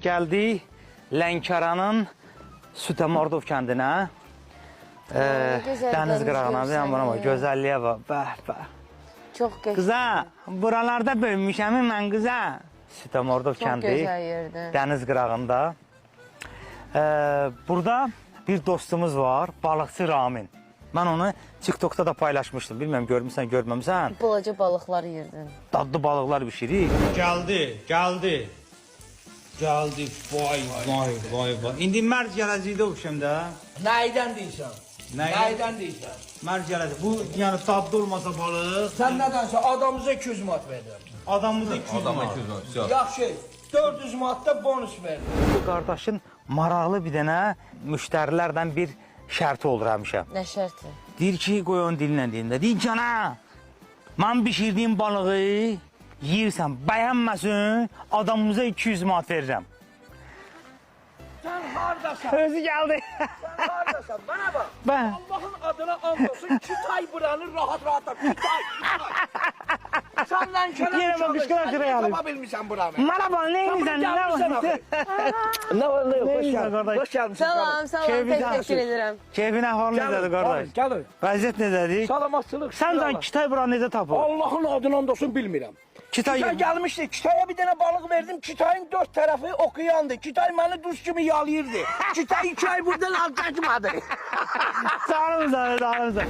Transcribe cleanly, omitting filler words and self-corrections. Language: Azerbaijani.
Gəldik Lənkəranın Sütəmordov kəndinə. Dəniz qırağına, gözəlliyə bax. Çox gözəl. Qıza, buralarda böyümüşəm mən qıza. Sütəmordov kəndi, dəniz qırağında. Burada bir dostumuz var, balıqçı Ramin. Mən onu TikTok'da da paylaşmışdım. Bilməm, görmüsən, görməmsən. Balaca balıqlar yerdin. Dadlı balıqlar bişirik. Gəldi. Vay. İndi mərc gələcəkdə oxşam da. Nəydən deyirsən? Nəydən deyirsən? Mərc gələcək. Bu, yəni dadlı olmasa balıq. Sən nədənsə adamıza 200 manat verdin. Adamımıza 200 manat. Yaxşı, 400 manat da bonus verdin. Bu qardaşın maraqlı bir dənə müştərilərdən bir şərti olur həmişə. Nə şərti? Deyir ki, qoy onun dilinlə deyim də. Deyir ki, ana, mən bişirdiyim balığı yiyirsən, bəyənməsin, adamımıza 200 manat verirəm. Sən haradasan? Özü gəldi. Sən haradasan? Bana bax. Mən. Allah'ın adına and olsun, Kütay buranı rahat da. Kütay. Səndən kələm Yenə bax, qışqıra gəlib. Tapa bilmirsən buranı. Merhaba, neyinizən? Ne var ne yok? Neyinizən, qardaş? Hoş gelmişsin. Salam, təşəkkür edirəm. Keyfin əhvalı necədir, qardaş? Gəlir. Vəziyyət necədir? Salamatçılıq. Sən Kitay buranı necə tapır? Allah'ın adına and olsun bilmirəm. Kitay Kütay gelmişti. Kütay'a bir tane balık verdim. Kütay'ın 4 tarafı okuyandı. Kütay beni duş gibi yalayırdı. Kütay 2 ay buradan al kaçmadı. Sağ olun.